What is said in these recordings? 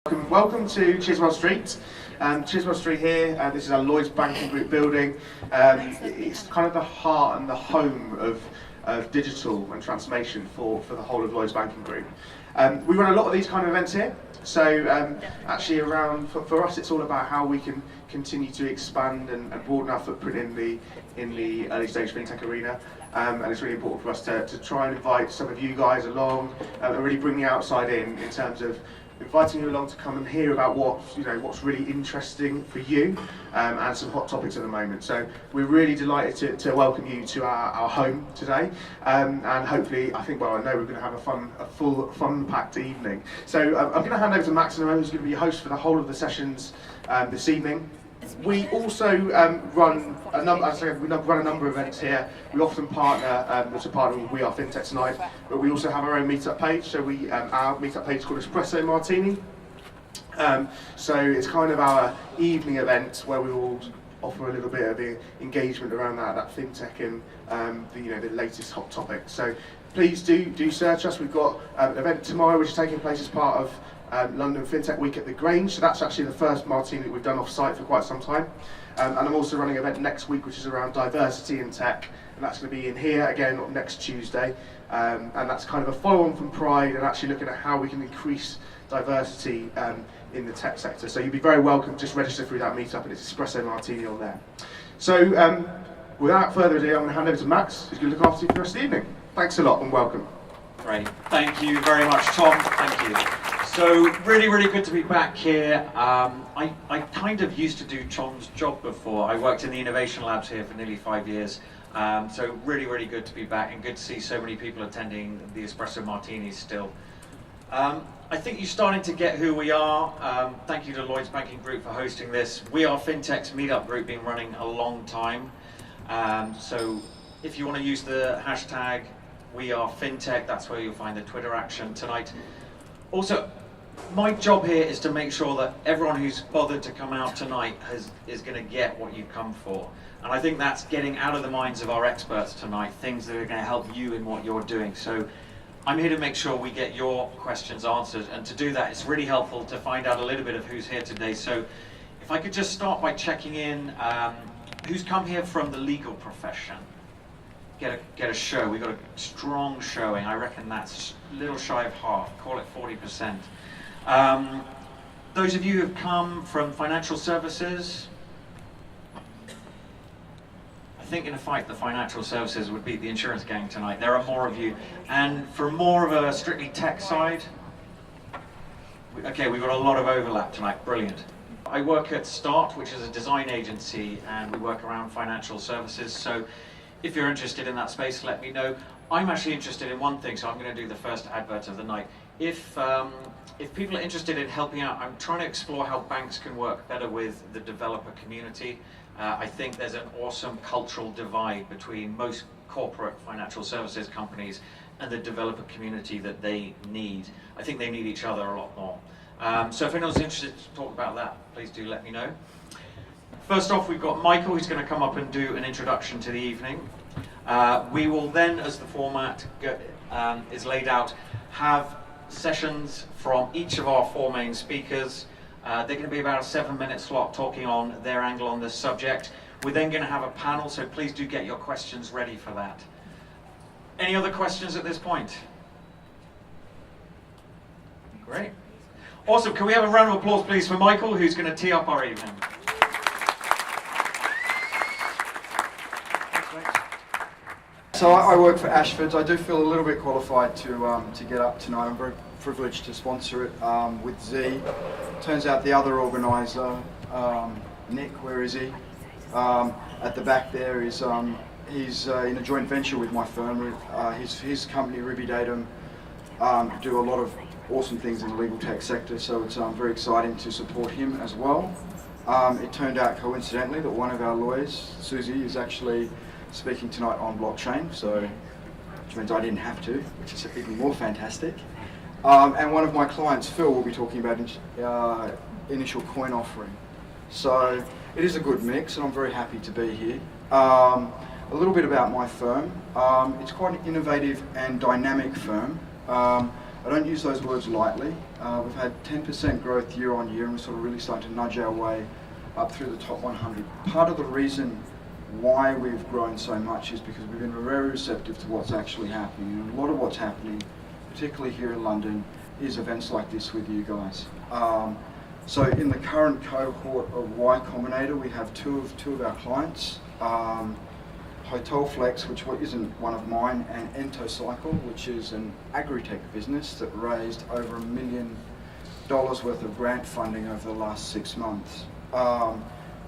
Welcome to Chiswell Street. Chiswell Street here, this is our Lloyds Banking Group building. It's kind of the heart and the home of digital and transformation for the whole of Lloyds Banking Group. We run a lot of these kind of events here, so actually for us it's all about how we can continue to expand and broaden our footprint in the early stage fintech arena. And it's really important for us to try and invite some of you guys along and really bring the outside in terms of inviting you along to come and hear about what's really interesting for you and some hot topics at the moment. So we're really delighted to welcome you to our home today, and hopefully, I know we're going to have a full fun-packed evening. So I'm going to hand over to Max in a moment, who's going to be your host for the whole of the sessions this evening. We also run a number of events here. We often partner with We Are Fintech tonight, but we also have our own meetup page. So our meetup page is called Espresso Martini. So it's kind of our evening event where we will offer a little bit of engagement around that fintech and the latest hot topics. So please do search us. We've got an event tomorrow which is taking place as part of London Fintech Week at the Grange, so that's actually the first Martini that we've done off-site for quite some time. And I'm also running an event next week which is around diversity in tech, and that's going to be in here again next Tuesday. And that's kind of a follow-on from Pride and actually looking at how we can increase diversity in the tech sector. So you'd be very welcome, just register through that meetup, and it's Espresso Martini on there. So without further ado, I'm going to hand over to Max, who's going to look after you for the rest of the evening. Thanks a lot and welcome. Great, thank you very much, Tom. Thank you. So really good to be back here. I kind of used to do Tom's job before. I worked in the innovation labs here for nearly 5 years. So really good to be back, and good to see so many people attending the Espresso Martinis still. I think you're starting to get who we are. Thank you to Lloyds Banking Group for hosting this. We Are Fintech's meetup group, been running a long time. So if you want to use the hashtag We Are Fintech, that's where you'll find the Twitter action tonight. Also, my job here is to make sure that everyone who's bothered to come out tonight is going to get what you've come for. And I think that's getting out of the minds of our experts tonight, things that are going to help you in what you're doing. So I'm here to make sure we get your questions answered, and to do that it's really helpful to find out a little bit of who's here today. So if I could just start by checking in, who's come here from the legal profession? Get a show. We've got a strong showing. I reckon that's a little shy of half, call it 40%. Those of you who have come from financial services, I think in a fight the financial services would beat the insurance gang tonight. There are more of you. And for more of a strictly tech side, okay, we've got a lot of overlap tonight. Brilliant. I work at Start, which is a design agency, and we work around financial services. So if you're interested in that space, let me know. I'm actually interested in one thing, so I'm going to do the first advert of the night. If people are interested in helping out, I'm trying to explore how banks can work better with the developer community. I think there's an awesome cultural divide between most corporate financial services companies and the developer community that they need. I think they need each other a lot more. So if anyone's interested to talk about that, please do let me know. First off, we've got Michael, who's going to come up and do an introduction to the evening. We will then, as the format is laid out, have sessions from each of our 4 main speakers. They're going to be about a 7-minute slot talking on their angle on this subject. We're then going to have a panel, so please do get your questions ready for that. Any other questions at this point? Great. Awesome. Can we have a round of applause, please, for Michael, who's going to tee up our evening? So I work for Ashford's. I do feel a little bit qualified to get up tonight. I'm very privileged to sponsor it with Z. Turns out the other organiser, Nick, where is he? At the back there is he's in a joint venture with my firm. His company Ruby Datum do a lot of awesome things in the legal tech sector. So it's very exciting to support him as well. It turned out coincidentally that one of our lawyers, Susie, is actually speaking tonight on blockchain, which means I didn't have to, which is even more fantastic. And one of my clients, Phil, will be talking about initial coin offering. So it is a good mix, and I'm very happy to be here. A little bit about my firm. It's quite an innovative and dynamic firm. I don't use those words lightly. We've had 10% growth year on year, and we're sort of really starting to nudge our way up through the top 100. Part of the reason why we've grown so much is because we've been very receptive to what's actually happening. And a lot of what's happening, particularly here in London, is events like this with you guys. So in the current cohort of Y Combinator, we have two of our clients, Hotel Flex, which isn't one of mine, and Entocycle, which is an agri-tech business that raised over $1 million worth of grant funding over the last 6 months.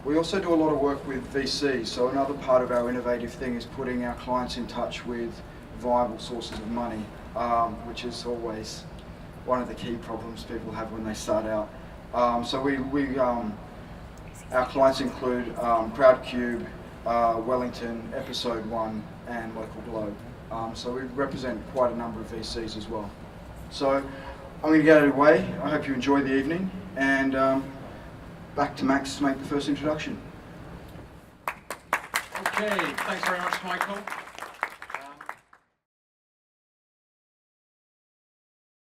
We also do a lot of work with VCs, so another part of our innovative thing is putting our clients in touch with viable sources of money, which is always one of the key problems people have when they start out. So our clients include Crowdcube, Wellington, Episode 1, and Local Globe. So we represent quite a number of VCs as well. So I'm going to get out of the way. I hope you enjoy the evening, and back to Max to make the first introduction. Okay, thanks very much, Michael.